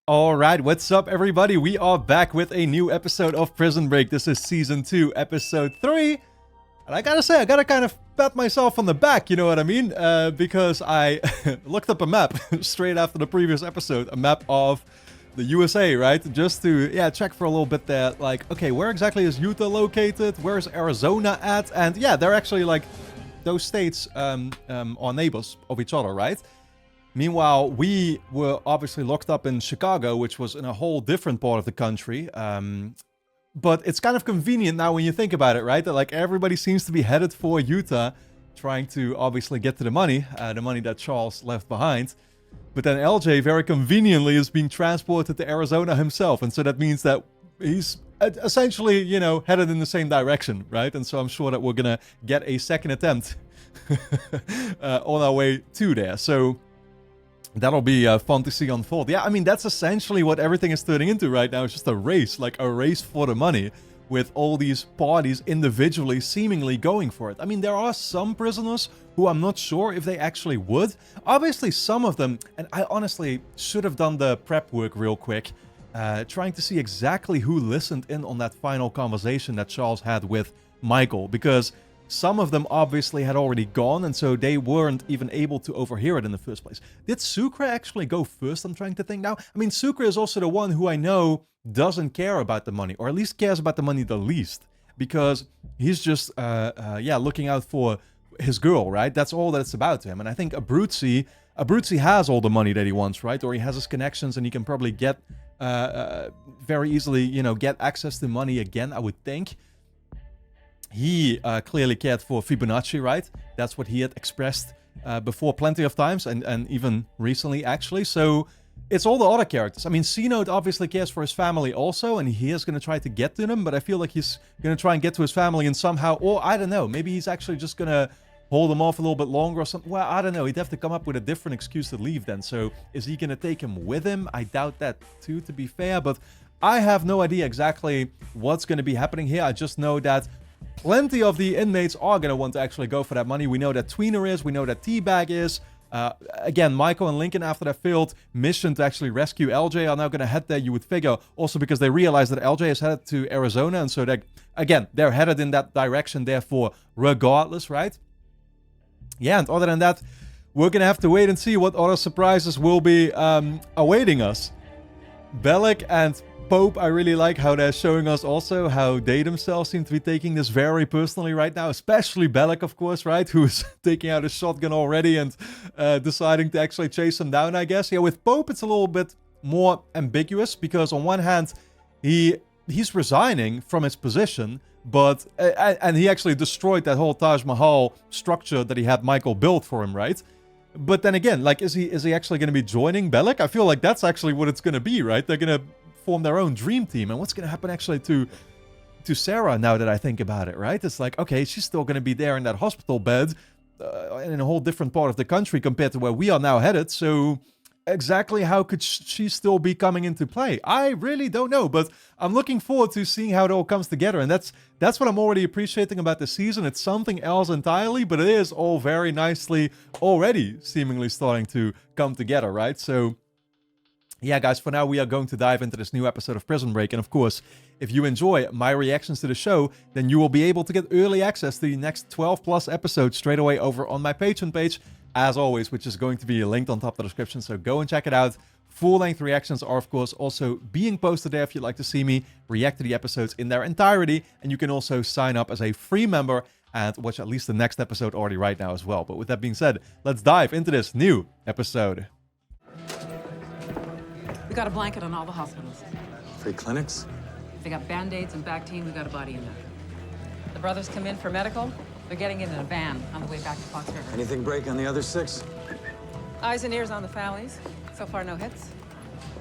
Alright, what's up everybody? We are back with a new episode of Prison Break. This is Season 2, Episode 3. And I gotta say, I gotta kind of pat myself on the back, you know what I mean? Because I looked up a map straight after the previous episode. A map of the USA, right? Just to, check for a little bit there. Like, okay, where exactly is Utah located? Where's Arizona at? And yeah, they're actually like, those states are neighbors of each other, right? Meanwhile, we were obviously locked up in Chicago, which was in a whole different part of the country. But it's kind of convenient now when you think about it, right? That like everybody seems to be headed for Utah, trying to obviously get to the money that Charles left behind. But then LJ very conveniently is being transported to Arizona himself. And so that means that he's essentially, you know, headed in the same direction, right? And so I'm sure that we're going to get a second attempt on our way to there. So that'll be fun to see unfold. Yeah, I mean, that's essentially what everything is turning into right now. It's just a race, like a race for the money, with all these parties individually seemingly going for it. I mean, there are some prisoners who I'm not sure if they actually would. Obviously, some of them, and I honestly should have done the prep work real quick, trying to see exactly who listened in on that final conversation that Charles had with Michael, because some of them obviously had already gone, and so they weren't even able to overhear it in the first place. Did Sucre actually go first? I'm trying to think now. I mean, Sucre is also the one who I know doesn't care about the money, or at least cares about the money the least, because he's just, looking out for his girl, right? That's all that it's about to him. And I think Abruzzi has all the money that he wants, right? Or he has his connections, and he can probably get, very easily, you know, get access to money again, I would think. He clearly cared for Fibonacci, right? That's what he had expressed before plenty of times, and even recently, actually. So it's all the other characters. I mean, C-Note obviously cares for his family also, and he is going to try to get to them, but I feel like he's going to try and get to his family and somehow, or I don't know, maybe he's actually just going to hold them off a little bit longer or something. Well, I don't know. He'd have to come up with a different excuse to leave then. So is he going to take him with him? I doubt that too, to be fair, but I have no idea exactly what's going to be happening here. I just know that plenty of the inmates are going to want to actually go for that money. We know that Tweener is. We know that T-Bag is. Again, Michael and Lincoln, after their failed mission to actually rescue LJ, are now going to head there, you would figure. Also because they realize that LJ is headed to Arizona. And so, they're headed in that direction, therefore, regardless, right? Yeah, and other than that, we're going to have to wait and see what other surprises will be awaiting us. Bellic and Pope, I really like how they're showing us also how they themselves seem to be taking this very personally right now, especially Bellic, of course, right, who's taking out his shotgun already and deciding to actually chase him down, I guess. Yeah, with Pope, it's a little bit more ambiguous, because on one hand, he's resigning from his position, but and he actually destroyed that whole Taj Mahal structure that he had Michael build for him, right? But then again, like, is he actually going to be joining Bellic? I feel like that's actually what it's going to be, right? They're going to form their own dream team. And what's going to happen actually to Sarah, now that I think about it, right? It's like, okay, she's still going to be there in that hospital bed in a whole different part of the country compared to where we are now headed. So exactly how could she still be coming into play? I really don't know, but I'm looking forward to seeing how it all comes together. And that's what I'm already appreciating about the season. It's something else entirely, but it is all very nicely already seemingly starting to come together, right? So yeah, guys, for now, we are going to dive into this new episode of Prison Break. And of course, if you enjoy my reactions to the show, then you will be able to get early access to the next 12 plus episodes straight away over on my Patreon page, as always, which is going to be linked on top of the description. So go and check it out. Full-length reactions are, of course, also being posted there if you'd like to see me react to the episodes in their entirety. And you can also sign up as a free member and watch at least the next episode already right now as well. But with that being said, let's dive into this new episode. We got a blanket on all the hospitals. Free clinics? They got Band-Aids and back team. We got a body in there. The brothers come in for medical. They're getting in a van on the way back to Fox River. Anything break on the other 6? Eyes and ears on the Fallies. So far, no hits.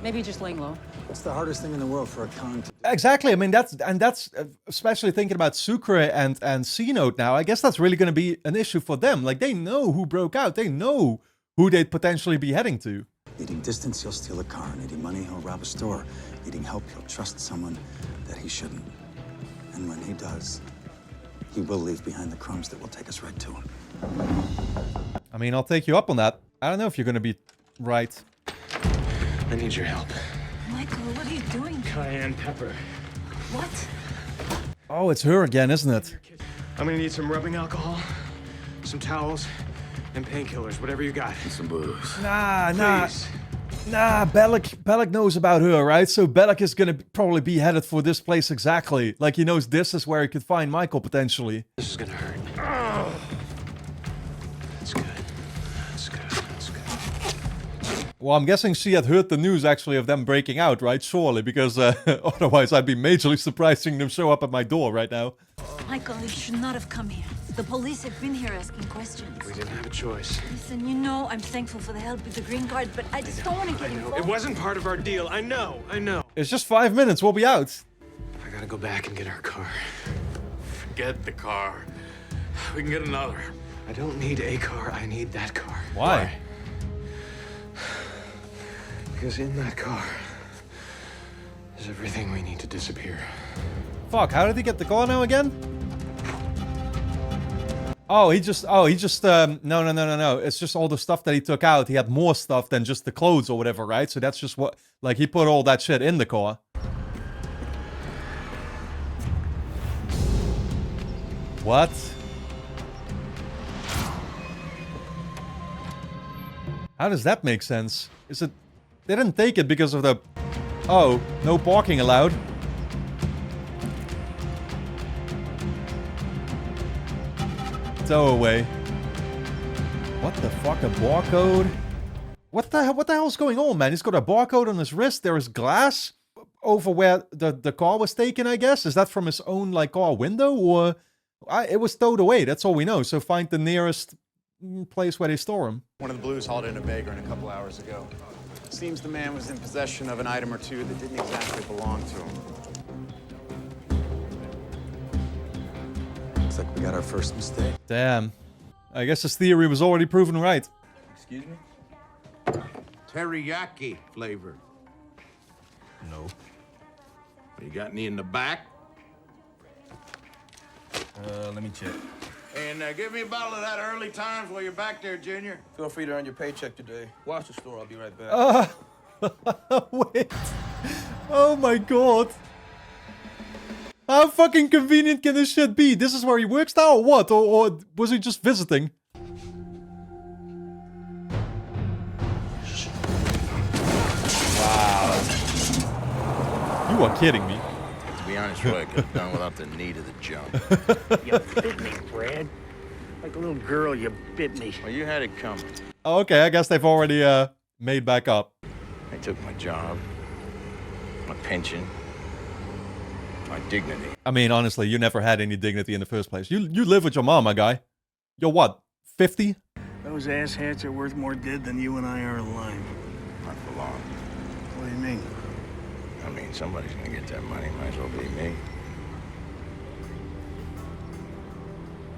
Maybe just laying low. What's the hardest thing in the world for a con to... Exactly. I mean, that's especially thinking about Sucre and C-Note now. I guess that's really going to be an issue for them. Like, they know who broke out. They know who they'd potentially be heading to. Needing distance, he'll steal a car. Needing money, he'll rob a store. Needing help, he'll trust someone that he shouldn't. And when he does, he will leave behind the crumbs that will take us right to him. I mean, I'll take you up on that. I don't know if you're going to be right. I need your help. Michael, what are you doing? Cayenne pepper. What? Oh, it's her again, isn't it? I'm gonna need some rubbing alcohol, some towels, and painkillers, whatever you got. Some booze. Nah. Please. Nah, Bellic knows about her, right? So Bellic is gonna probably be headed for this place exactly. Like, he knows this is where he could find Michael, potentially. This is gonna hurt. Oh. That's good. That's good. That's good. Well, I'm guessing she had heard the news, actually, of them breaking out, right? Surely, because otherwise I'd be majorly surprised seeing them show up at my door right now. Michael, you should not have come here. The police have been here asking questions. We didn't have a choice. Listen, you know I'm thankful for the help with the green card, but I just don't want to get involved. It wasn't part of our deal. I know. It's just 5 minutes, we'll be out. I gotta go back and get our car. Forget the car. We can get another. I don't need a car. I need that car. Why? Because in that car is everything we need to disappear. Fuck, how did he get the car now again? No. It's just all the stuff that he took out. He had more stuff than just the clothes or whatever, right? So that's just what, like, he put all that shit in the car. What? How does that make sense? Is it, they didn't take it because of the, oh, no parking allowed. Tow away. What the fuck, a barcode? What the hell's going on, man? He's got a barcode on his wrist. There is glass over where the car was taken, I guess. Is that from his own, like, car window? Or it was towed away, that's all we know. So find the nearest place where they store him. One of the Blues hauled in a vagrant a couple hours ago. Seems the man was in possession of an item or two that didn't exactly belong to him. Looks like we got our first mistake. Damn. I guess his theory was already proven right. Excuse me? Teriyaki flavor. No. You got any in the back? Let me check. And give me a bottle of that early times while you're back there, Junior. Feel free to earn your paycheck today. Watch the store. I'll be right back. Wait. Oh my god. How fucking convenient can this shit be? This is where he works now or what? Or was he just visiting? Wow. You are kidding me. To be honest, Roy, I could have done without the need of the junk. You bit me, Brad. Like a little girl, you bit me. Well, you had it coming. Oh, okay, I guess they've already made back up. I took my job, my pension, my dignity. I mean, honestly, you never had any dignity in the first place. You live with your mom, my guy. You're what, 50? Those asshats are worth more dead than you and I are alive. Not for long. What do you mean? I mean, somebody's gonna get that money. Might as well be me.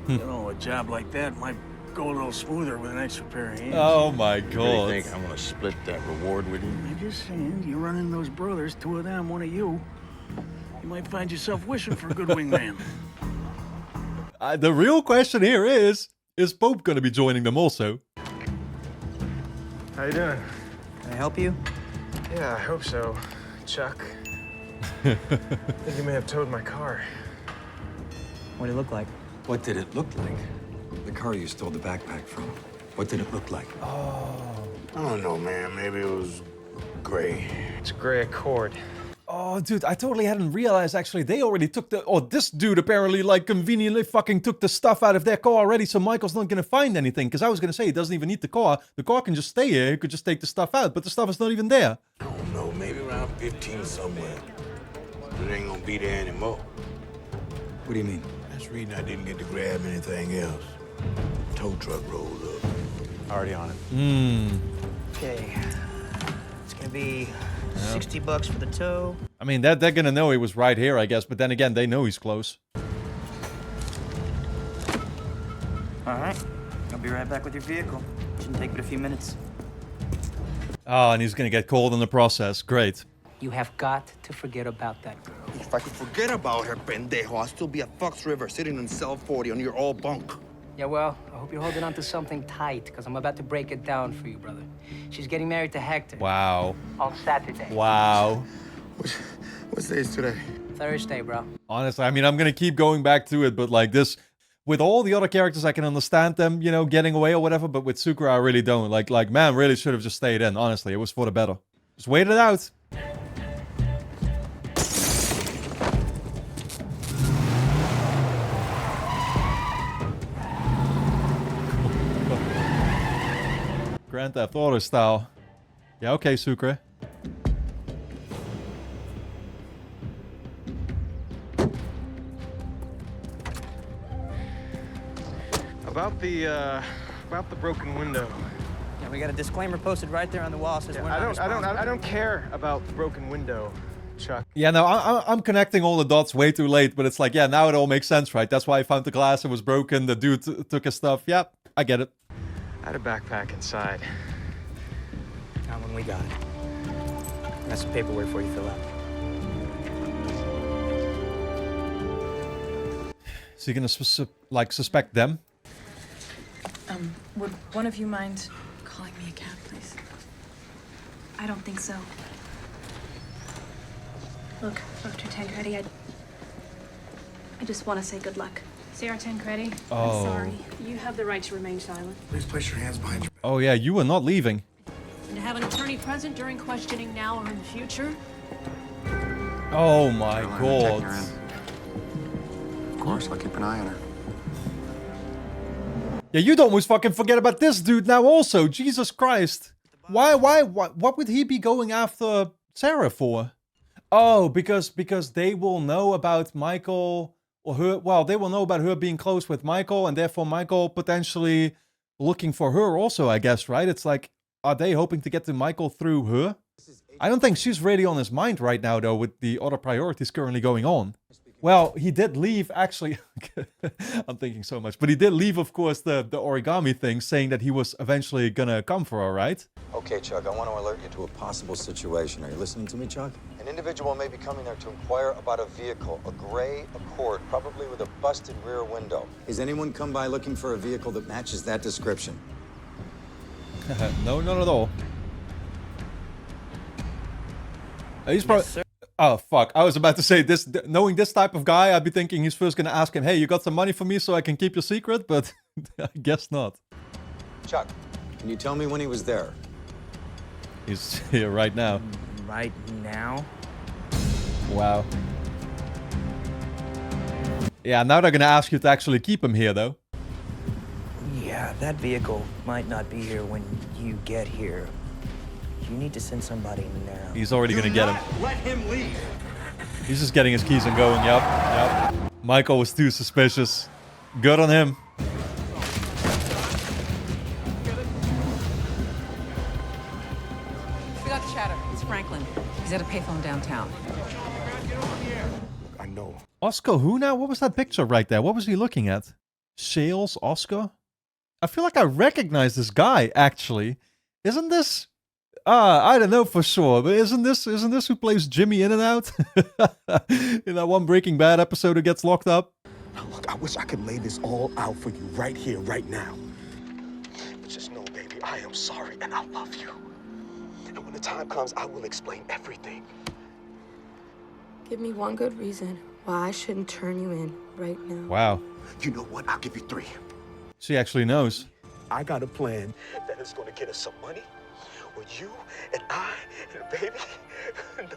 You know, a job like that might go a little smoother with an extra pair of hands. Oh my You really god. think I'm gonna split that reward with you? I'm just saying, you run in those brothers, two of them, one of you. You might find yourself wishing for a good wingman. The real question here is Pope gonna be joining them also? How you doing? Can I help you? Yeah, I hope so. Chuck. I think you may have towed my car. What did it look like? What did it look like? The car you stole the backpack from. What did it look like? I don't know, man. Maybe it was gray. It's a gray Accord. Oh, dude, I totally hadn't realized, actually, they already took the... Oh, this dude apparently, like, conveniently fucking took the stuff out of their car already, so Michael's not gonna find anything. Because I was gonna say, he doesn't even need the car. The car can just stay here. He could just take the stuff out, but the stuff is not even there. I don't know. Maybe around 15 somewhere. But it ain't gonna be there anymore. What do you mean? That's the reason I didn't get to grab anything else. Tow truck rolled up. Already on it. Okay. It's gonna be $60 for the tow. I mean, they're gonna know he was right here, I guess, but then again, they know he's close. All right. I'll be right back with your vehicle. Shouldn't take but a few minutes. Oh, and he's gonna get cold in the process. Great. You have got to forget about that girl. If I could forget about her, pendejo, I'll still be at Fox River sitting in cell 40 on your old bunk. Yeah, well, I hope you're holding on to something tight, because I'm about to break it down for you, brother. She's getting married to Hector. Wow. On Saturday. Wow. What day is today? Thursday, bro. Honestly, I mean, I'm gonna keep going back to it, but like this, with all the other characters, I can understand them, you know, getting away or whatever, but with Sucre, I really don't. Like, man, really should have just stayed in, honestly. It was for the better. Just wait it out. Grand Theft Auto style. Yeah, okay, Sucre. About the broken window. Yeah, we got a disclaimer posted right there on the wall. Says we're not I don't care about the broken window, Chuck. Yeah, no, I'm connecting all the dots way too late, but it's like, yeah, now it all makes sense, right? That's why I found the glass, it was broken, the dude took his stuff. Yep, I get it. I had a backpack inside. Not when we got it. That's some paperwork for you to fill out. Is he gonna suspect them? Would one of you mind calling me a cab, please? I don't think so. Look, Dr. Tancredi, I just want to say good luck. Sarah Tancredi, Oh. I'm sorry. You have the right to remain silent. Please place your hands behind your back. Oh yeah, you were not leaving. And to have an attorney present during questioning now or in the future? Oh my Carolina, take god. her in. Of course, I'll keep an eye on her. Yeah, you'd almost fucking forget about this dude now also. Jesus Christ. Why, what would he be going after Sarah for? Oh, because they will know about Michael or her. Well, they will know about her being close with Michael, and therefore Michael potentially looking for her also, I guess, right? It's like, are they hoping to get to Michael through her? I don't think she's really on his mind right now, though, with the other priorities currently going on. Well, he did leave, actually. I'm thinking so much. But he did leave, of course, the origami thing, saying that he was eventually gonna come for her, right? Okay, Chuck, I want to alert you to a possible situation. Are you listening to me, Chuck? An individual may be coming there to inquire about a vehicle, a gray Accord, probably with a busted rear window. Has anyone come by looking for a vehicle that matches that description? No, not at all. He's probably... Yes, sir. Oh, fuck. I was about to say, this. Knowing this type of guy, I'd be thinking he's first gonna ask him, hey, you got some money for me so I can keep your secret? But I guess not. Chuck, can you tell me when he was there? He's here right now. Right now? Wow. Yeah, now they're gonna ask you to actually keep him here, though. Yeah, that vehicle might not be here when you get here. You need to send somebody now. He's already gonna get him. Let him leave. He's just getting his keys and going, yep. Michael was too suspicious. Good on him. We got the chatter. It's Franklin. He's at a payphone downtown. I know. Oscar who now? What was that picture right there? What was he looking at? Shales Oscar? I feel like I recognize this guy, actually. Isn't this... I don't know for sure, but isn't this who plays Jimmy In and Out? In that one Breaking Bad episode who gets locked up? Now, look, I wish I could lay this all out for you right here, right now. But just know, baby, I am sorry and I love you. And when the time comes, I will explain everything. Give me one good reason why I shouldn't turn you in right now. Wow. You know what? I'll give you 3. She actually knows. I got a plan that is going to get us some money. Where you and I and baby,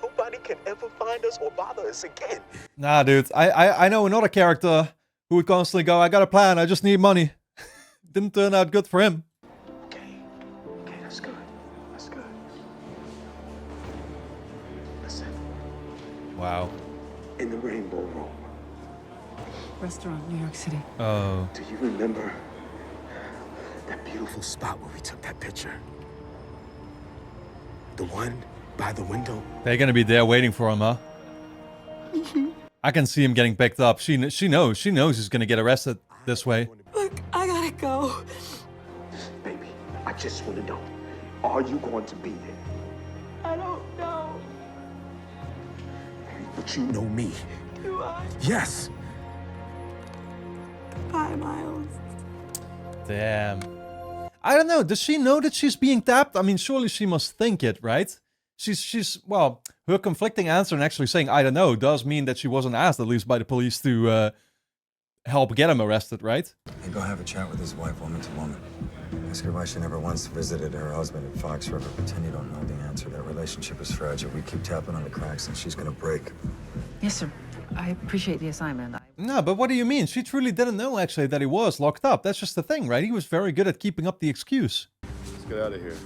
nobody can ever find us or bother us again. Nah, dude. I know another character who would constantly go, I got a plan, I just need money. Didn't turn out good for him. Okay, that's good. That's good. Listen. Wow. In the Rainbow Room. Restaurant, New York City. Oh. Do you remember that beautiful spot where we took that picture? The one by the window? They're gonna be there waiting for him, huh? I can see him getting picked up. She knows he's gonna get arrested this way. Look, I gotta go. Baby, I just want to know, are you going to be there? I don't know. But you know me. Do I? Yes. Bye, Miles. Damn. I don't know. Does she know that she's being tapped? I mean, surely she must think it, right? Well, her conflicting answer and actually saying, I don't know, does mean that she wasn't asked, at least by the police, to help get him arrested, right? Hey, go have a chat with his wife, woman to woman. Ask her why she never once visited her husband at Fox River. Pretend you don't know the answer. That relationship is fragile. We keep tapping on the cracks and she's gonna break. Yes, sir. I appreciate the assignment. No, but what do you mean? She truly didn't know, actually, that he was locked up. That's just the thing, right? He was very good at keeping up the excuse. Let's get out of here.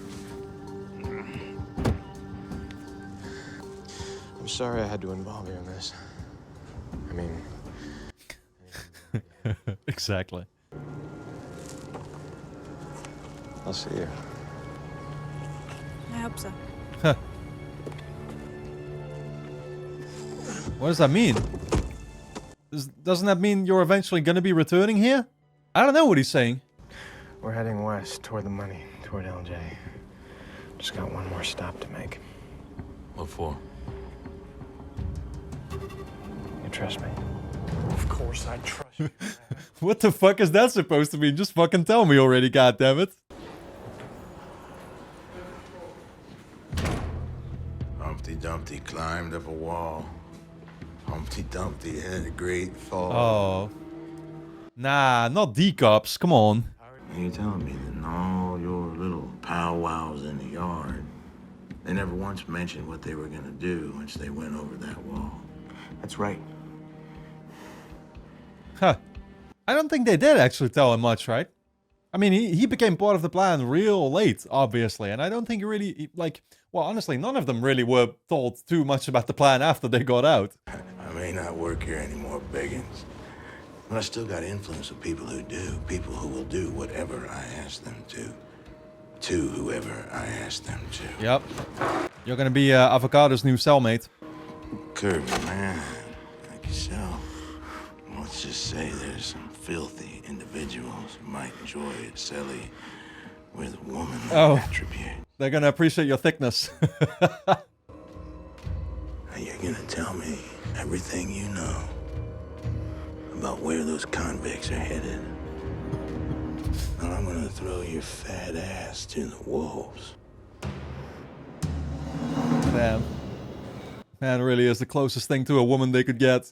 I'm sorry I had to involve you in this. I mean... Exactly. I'll see you. I hope so. Huh. What does that mean? Doesn't that mean you're eventually gonna be returning here? I don't know what he's saying. We're heading west toward the money, toward LJ. Just got one more stop to make. What for? You trust me? Of course I trust you. What the fuck is that supposed to mean? Just fucking tell me already, goddammit. Humpty Dumpty climbed up a wall. Humpty Dumpty had a great fall. Oh. Nah, not D-Cops, come on. And you're telling me that in all your little powwows in the yard, they never once mentioned what they were gonna do once they went over that wall. That's right. Huh. I don't think they did actually tell him much, right? I mean, he became part of the plan real late, obviously, and I don't think he really, like, well, honestly, none of them really were told too much about the plan after they got out. I may not work here anymore, Biggins, but I still got influence with people who do, people who will do whatever I ask them to whoever I ask them to. Yep. You're gonna be Avocado's new cellmate. Curvy man, like yourself. Let's just say there's some filthy individuals who might enjoy it silly with womanly attribute. They're gonna appreciate your thickness. Now you're gonna tell me everything you know about where those convicts are headed. And I'm gonna throw your fat ass to the wolves. Damn. Man really is the closest thing to a woman they could get.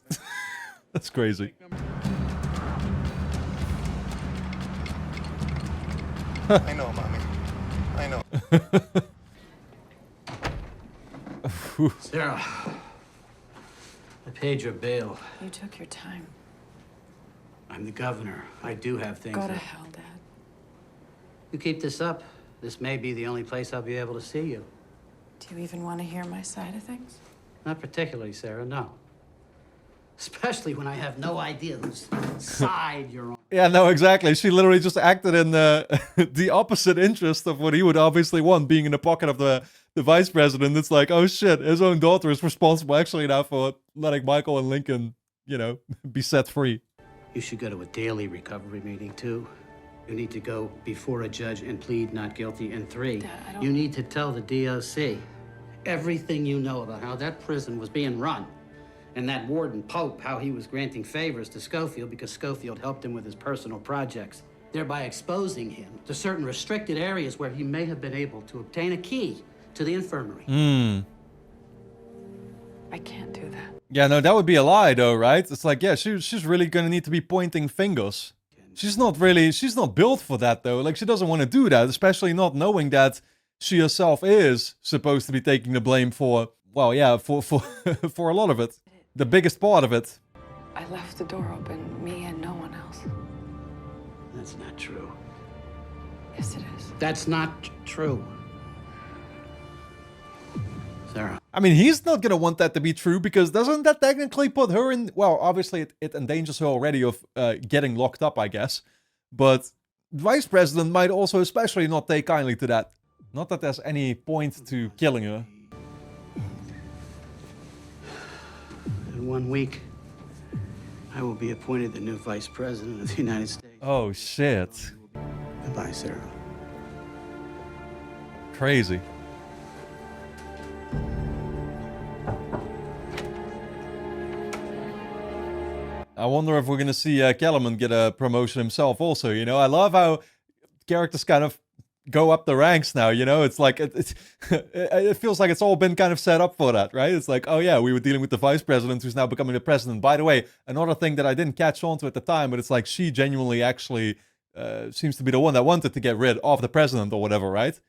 That's crazy. I know, Mommy. I know. Sarah, I paid your bail. You took your time. I'm the governor. I do have things. Go to hell, Dad. You keep this up, this may be the only place I'll be able to see you. Do you even want to hear my side of things? Not particularly, Sarah, no. Especially when I have no idea whose side you're on. Yeah, no, exactly. She literally just acted in the opposite interest of what he would obviously want, being in the pocket of the vice president. It's like, oh shit, his own daughter is responsible actually now for letting Michael and Lincoln, you know, be set free. You should go to a daily recovery meeting, too. You need to go before a judge and plead not guilty. And 3, Dad, you need to tell the DOC everything you know about how that prison was being run. And that warden, Pope, how he was granting favors to Schofield because Schofield helped him with his personal projects, thereby exposing him to certain restricted areas where he may have been able to obtain a key to the infirmary. I can't do that. Yeah, no, that would be a lie though, right? It's like, yeah, she's really gonna need to be pointing fingers. She's not built for that though. Like, she doesn't want to do that, especially not knowing that she herself is supposed to be taking the blame for, well, yeah, for for a lot of it. The biggest part of it. I left the door open, me and no one else. That's not true. Yes, it is. That's not true. Sarah. I mean, he's not gonna want that to be true because doesn't that technically put her in... Well, obviously it endangers her already of getting locked up, I guess. But Vice President might also especially not take kindly to that. Not that there's any point to killing her. In 1 week, I will be appointed the new Vice President of the United States. Oh, shit. Goodbye, Sarah. Crazy. I wonder if we're gonna see Kellerman get a promotion himself also, you know? I love how characters kind of go up the ranks now, you know? It's like, it feels like it's all been kind of set up for that, right? It's like, oh yeah, we were dealing with the vice president who's now becoming the president. By the way, another thing that I didn't catch on to at the time, but it's like she genuinely actually seems to be the one that wanted to get rid of the president or whatever, right?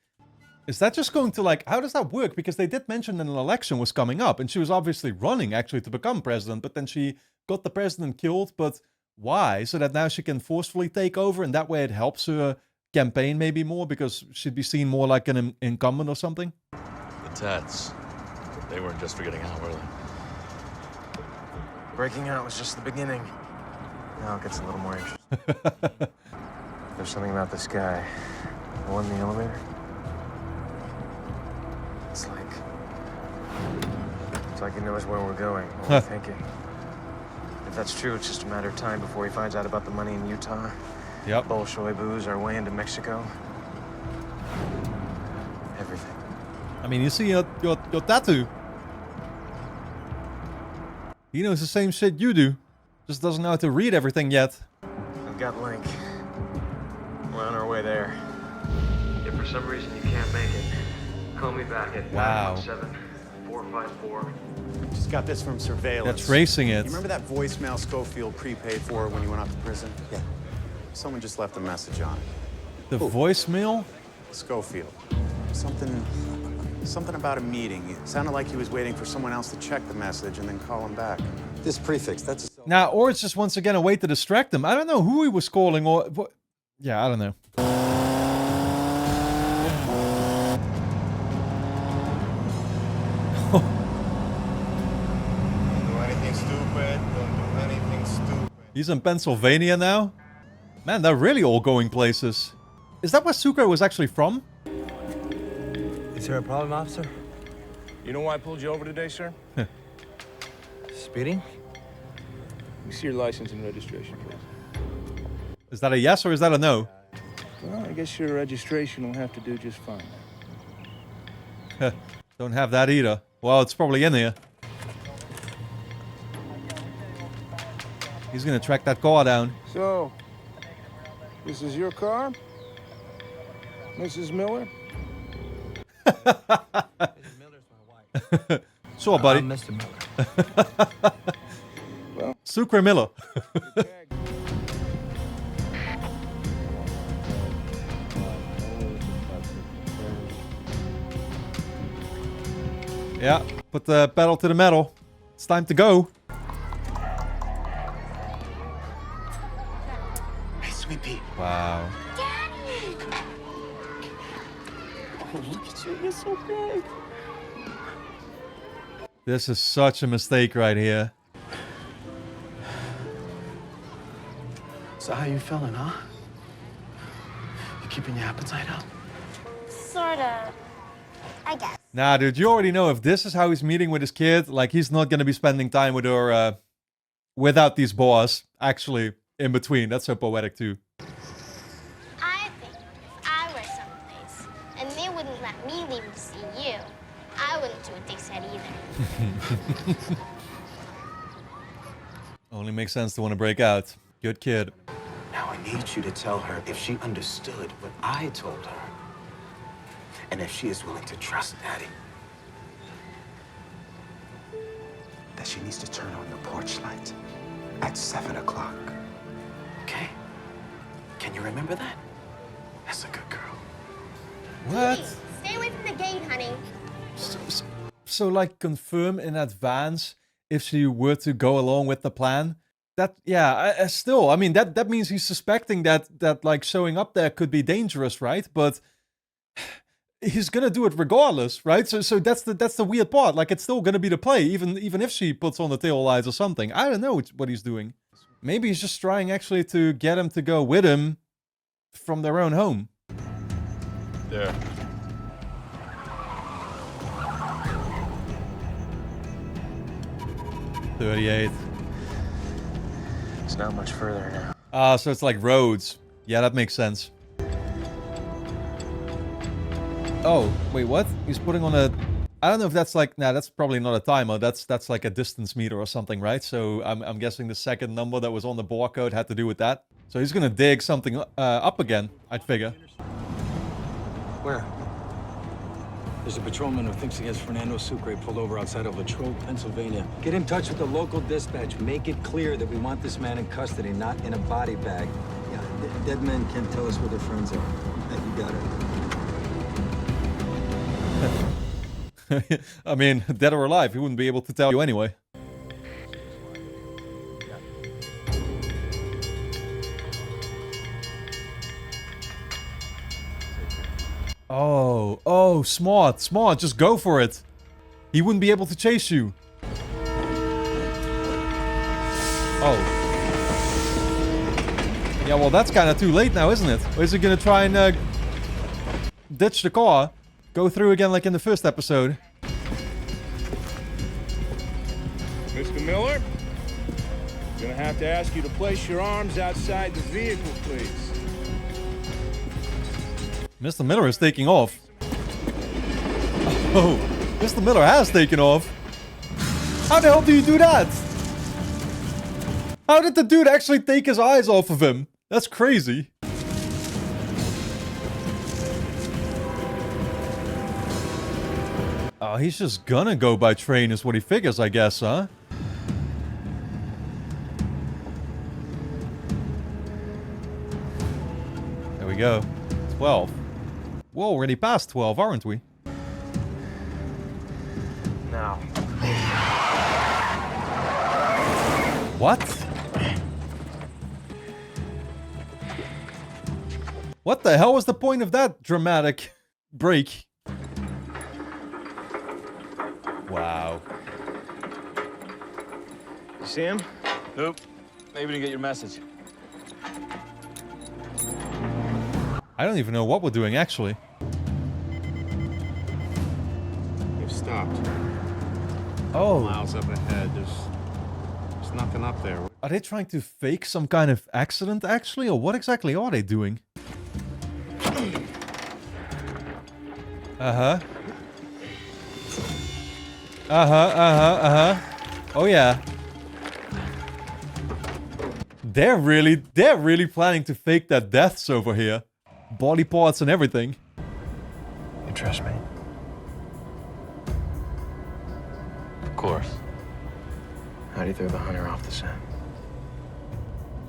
Is that just going to, like, how does that work? Because they did mention that an election was coming up, and she was obviously running actually to become president, but then she got the president killed, but why? So that now she can forcefully take over, and that way it helps her campaign maybe more, because she'd be seen more like an incumbent or something? The Tats. They weren't just for getting out, were they? Breaking out was just the beginning. Now it gets a little more interesting. There's something about this guy. The one in the elevator. It's like he knows where we're going, what we're thinking. If that's true, it's just a matter of time before he finds out about the money in Utah. Yep. Bolshoi booze our way into Mexico. Everything. I mean, you see your tattoo. He knows the same shit you do. Just doesn't know how to read everything yet. I've got Link. We're on our way there. If for some reason you can't make it, call me back at 917-454. Just got this from surveillance. That's racing it. You remember that voicemail Schofield prepaid for when you went off to prison? Yeah. Someone just left a message on it. The voicemail? Schofield. Something about a meeting. It sounded like he was waiting for someone else to check the message and then call him back. This prefix, that's a... Now, or it's just once again a way to distract him. I don't know who he was calling or... Yeah, I don't know. Don't do anything stupid. Don't do anything stupid. He's in Pennsylvania now? Man, they're really all going places. Is that where Sucre was actually from? Is there a problem, officer? You know why I pulled you over today, sir? Speeding? Let me see your license and registration, please. Is that a yes or is that a no? Well, I guess your registration will have to do just fine. Don't have that either. Well, it's probably in here. He's gonna track that car down. So, this is your car? Mrs. Miller? Sure, buddy. Mr. Miller. Well, Sucre Miller. Yeah, put the pedal to the metal. It's time to go. Hey, Sweet Pea. Wow. Daddy! Oh, look at you. You're so big. This is such a mistake right here. So how you feeling, huh? You keeping your appetite up? Sorta. I guess. Nah, dude, you already know if this is how he's meeting with his kid, like, he's not gonna be spending time with her, without these boys, actually, in between. That's so poetic, too. I think if I were someplace and they wouldn't let me leave to see you, I wouldn't do what they said either. Only makes sense to want to break out. Good kid. Now I need you to tell her if she understood what I told her. And if she is willing to trust Daddy. That she needs to turn on the porch light at 7 o'clock. Okay? Can you remember that? That's a good girl. What? Please, stay away from the gate, honey. So, like, confirm in advance if she were to go along with the plan? That, yeah, still, I mean, that means he's suspecting that, like, showing up there could be dangerous, right? But he's gonna do it regardless, right? So that's the weird part. Like, it's still gonna be the play, even if she puts on the tail lights or something. I don't know what he's doing. Maybe he's just trying actually to get him to go with him from their own home. There. $38. It's not much further now. Ah, so it's like roads. Yeah, that makes sense. Oh, wait, what? He's putting on a... I don't know if that's like... Nah, that's probably not a timer. That's like a distance meter or something, right? So I'm guessing the second number that was on the barcode had to do with that. So he's gonna dig something up again, I'd figure. Where? There's a patrolman who thinks he has Fernando Sucre pulled over outside of Latrobe, Pennsylvania. Get in touch with the local dispatch. Make it clear that we want this man in custody, not in a body bag. Yeah, dead men can't tell us where their friends are. You got it. I mean, dead or alive, he wouldn't be able to tell you anyway. Oh, smart, just go for it. He wouldn't be able to chase you. Oh. Yeah, well, that's kind of too late now, isn't it? Or is he gonna try and ditch the car? Go through again like in the first episode. Mr. Miller, I'm gonna have to ask you to place your arms outside the vehicle, please. Mr. Miller is taking off. Oh, Mr. Miller has taken off. How the hell do you do that? How did the dude actually take his eyes off of him? That's crazy. Oh, he's just gonna go by train is what he figures, I guess, huh? There we go. 12. We're already past 12, aren't we? Now. What? What the hell was the point of that dramatic break? Wow. You see him? Nope. Maybe didn't get your message. I don't even know what we're doing, actually. They've stopped. Oh. Miles up ahead. There's nothing up there. Are they trying to fake some kind of accident, actually? Or what exactly are they doing? Uh-huh. Oh, yeah. They're really planning to fake their deaths over here. Body parts and everything. You trust me? Of course. How do you throw the hunter off the scent?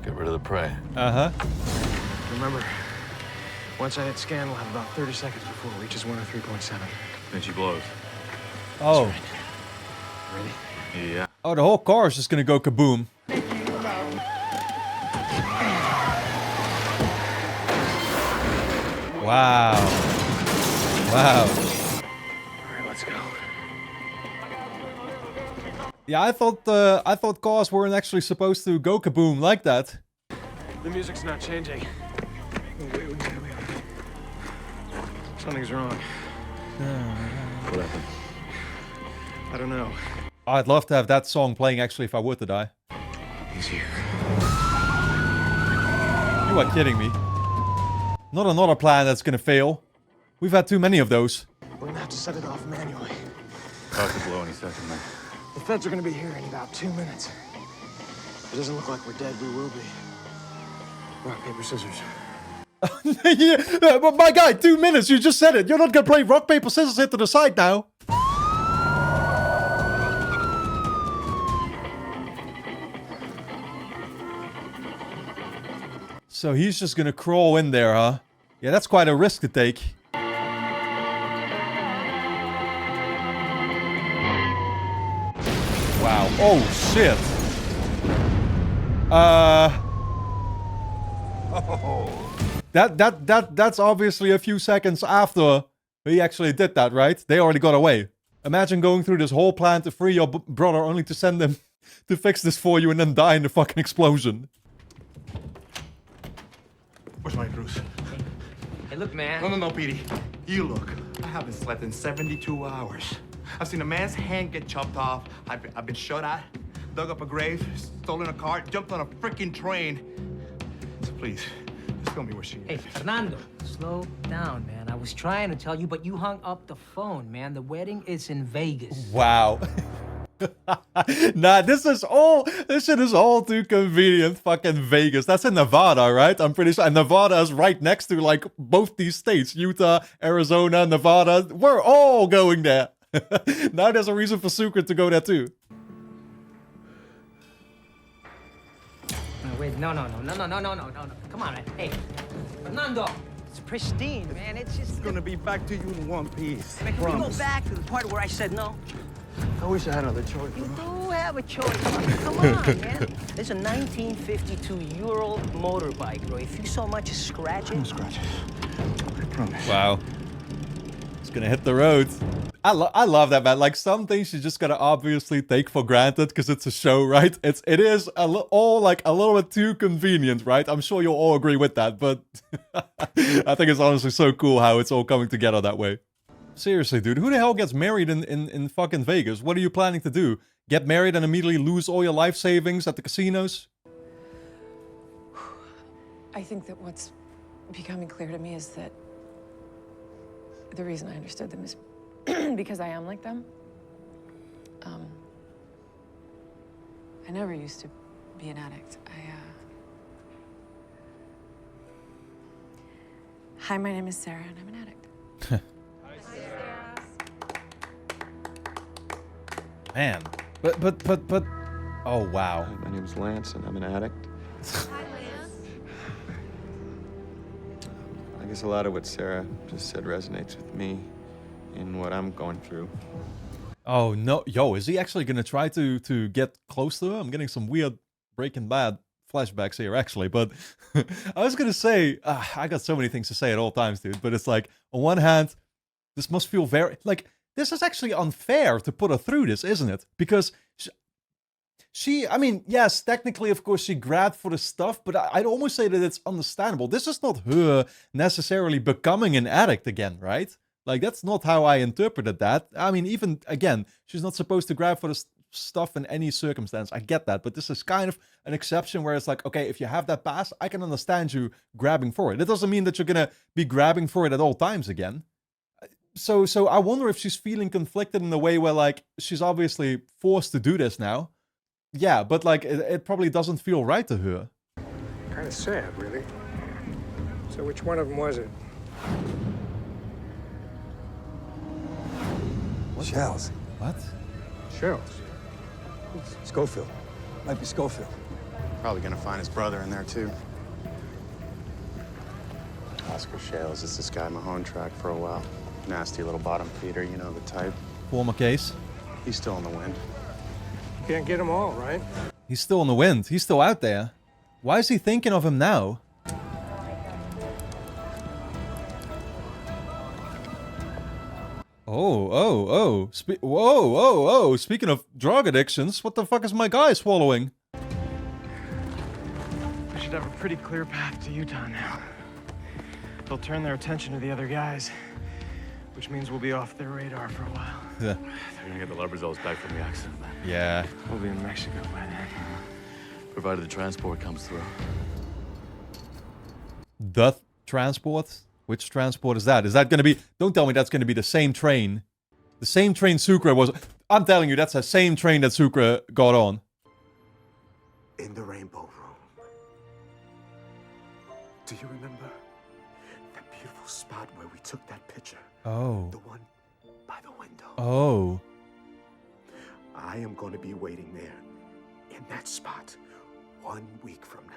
Get rid of the prey. Uh-huh. Remember, once I hit scan, we'll have about 30 seconds before it reaches 103.7. Then she blows. Oh. Right. Ready? Yeah. Oh, the whole car is just gonna go kaboom. Wow. Wow. Alright, let's go. Yeah, I thought cars weren't actually supposed to go kaboom like that. The music's not changing. Oh, wait. Something's wrong. What happened? I don't know. I'd love to have that song playing actually if I were to die. He's here. You are kidding me. Not another plan that's gonna fail. We've had too many of those. We're gonna have to set it off manually. About to blow any second, man. The feds are gonna be here in about 2 minutes. It doesn't look like we're dead. We will be. Rock, paper, scissors. Yeah, but my guy, 2 minutes, you just said it. You're not gonna play rock, paper, scissors hit to the side now. So he's just gonna crawl in there, huh? Yeah, that's quite a risk to take. Wow. Oh, shit. That's obviously a few seconds after he actually did that, right? They already got away. Imagine going through this whole plan to free your brother only to send them to fix this for you and then die in the fucking explosion. Where's my Cruz? Hey, look, man. No, Petey. You look. I haven't slept in 72 hours. I've seen a man's hand get chopped off. I've been shot at, dug up a grave, stolen a car, jumped on a freaking train. So please, just tell me where she is. Hey, Fernando, slow down, man. I was trying to tell you, but you hung up the phone, man. The wedding is in Vegas. Wow. Nah, this shit is all too convenient. Fucking Vegas. That's in Nevada, right? I'm pretty sure. And Nevada is right next to like both these states. Utah, Arizona, Nevada. We're all going there. Now there's a reason for Sucre to go there too. No, wait, no. Come on, man. Hey, Fernando. It's pristine, man. It's just... It's gonna be back to you in one piece. Man, can we go back to the part where I said no? I wish I had another choice. You do have a choice. Come on, man. There's a 1952 Ural motorbike, bro. If you so much as scratch it... No scratches. I promise. Wow. It's gonna hit the road. I love that, man. Like, some things you just gotta obviously take for granted because it's a show, right? It is all like a little bit too convenient, right? I'm sure you'll all agree with that, but I think it's honestly so cool how it's all coming together that way. Seriously, dude, who the hell gets married in fucking Vegas? What are you planning to do? Get married and immediately lose all your life savings at the casinos? I think that what's becoming clear to me is that the reason I understood them is because I am like them. I never used to be an addict. Hi, my name is Sarah, and I'm an addict. Man, but, oh wow. Hi, my name's Lance, and I'm an addict. Hi, Lance. I guess a lot of what Sarah just said resonates with me in what I'm going through. Oh no, yo, is he actually gonna try to get close to her? I'm getting some weird Breaking Bad flashbacks here, actually, but I was gonna say, I got so many things to say at all times, dude, but it's like, on one hand, this must feel very, like, this is actually unfair to put her through this, isn't it? Because she, I mean, yes, technically, of course, she grabbed for the stuff, but I'd almost say that it's understandable. This is not her necessarily becoming an addict again, right? Like, that's not how I interpreted that. I mean, even, again, she's not supposed to grab for the stuff in any circumstance. I get that, but this is kind of an exception where it's like, okay, if you have that pass, I can understand you grabbing for it. It doesn't mean that you're gonna be grabbing for it at all times again. So I wonder if she's feeling conflicted in a way where, like, she's obviously forced to do this now. Yeah, but, like, it probably doesn't feel right to her. Kind of sad, really. So which one of them was it? Shells. What? Shells. Schofield. Might be Schofield. Probably gonna find his brother in there, too. Oscar Shales is this guy Mahone tracked for a while. Nasty little bottom feeder, you know the type. Former case. He's still in the wind. You can't get them all, right? He's still in the wind. He's still out there. Why is he thinking of him now? Oh. Whoa. Speaking of drug addictions, what the fuck is my guy swallowing? We should have a pretty clear path to Utah now. They'll turn their attention to the other guys, which means we'll be off their radar for a while. Yeah. They're gonna get the lab results back from the accident, man. Yeah. We'll be in Mexico by then. Provided the transport comes through. The transport? Which transport is that? Is that gonna be... Don't tell me that's gonna be the same train. The same train Sucre was... I'm telling you, that's the same train that Sucre got on. In the Rainbow Room. Do you remember that beautiful spot where we took that picture? Oh. The one by the window. Oh. I am going to be waiting there, in that spot, 1 week from now.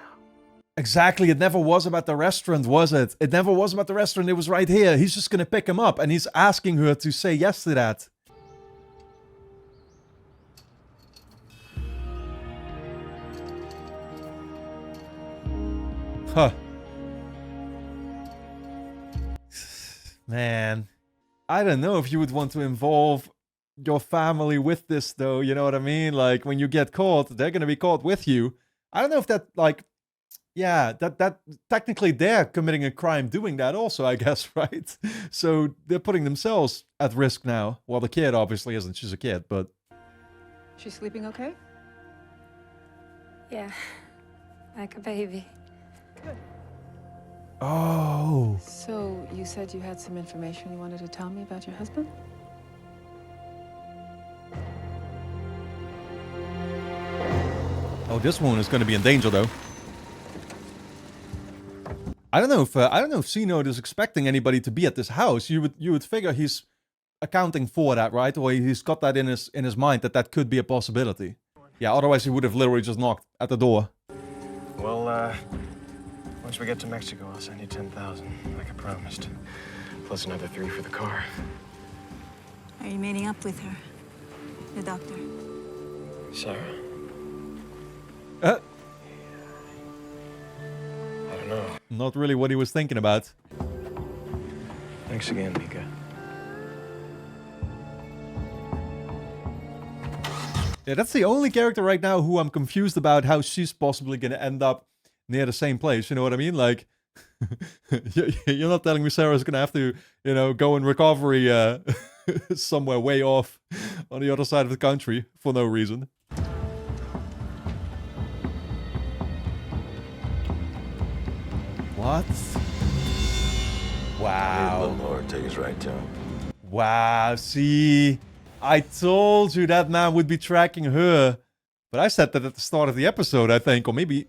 Exactly, it never was about the restaurant, was it? It never was about the restaurant, it was right here. He's just gonna pick him up, and he's asking her to say yes to that. Huh. Man. I don't know if you would want to involve your family with this, though, you know what I mean? Like, when you get caught, they're gonna be caught with you. I don't know if that, like... Yeah, that technically they're committing a crime doing that also, I guess, right? So they're putting themselves at risk now. Well, the kid obviously isn't. She's a kid, but... She's sleeping okay? Yeah, like a baby. Good. Oh. So you said you had some information you wanted to tell me about your husband? Oh, this one is going to be in danger, though. I don't know if C-Note is expecting anybody to be at this house. You would figure he's accounting for that, right? Or he's got that in his mind that could be a possibility. Yeah, otherwise he would have literally just knocked at the door. Well, once we get to Mexico, I'll send you 10,000, like I promised. Plus another 3 for the car. Are you meeting up with her? The doctor? Sarah? I don't know. Not really what he was thinking about. Thanks again, Mika. Yeah, that's the only character right now who I'm confused about how she's possibly going to end up near the same place. You know what I mean? Like, you're not telling me Sarah's going to have to, go in recovery somewhere way off on the other side of the country for no reason. What? Wow. A little more, take us right to him. Wow, see? I told you that man would be tracking her. But I said that at the start of the episode, I think. Or maybe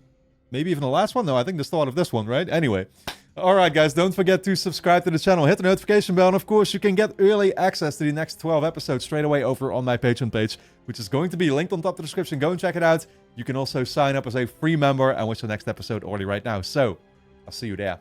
even the last one? No, I think the start of this one, right? Anyway. Alright, guys. Don't forget to subscribe to the channel. Hit the notification bell. And, of course, you can get early access to the next 12 episodes straight away over on my Patreon page, which is going to be linked on top of the description. Go and check it out. You can also sign up as a free member and watch the next episode already right now. So, I'll see you there.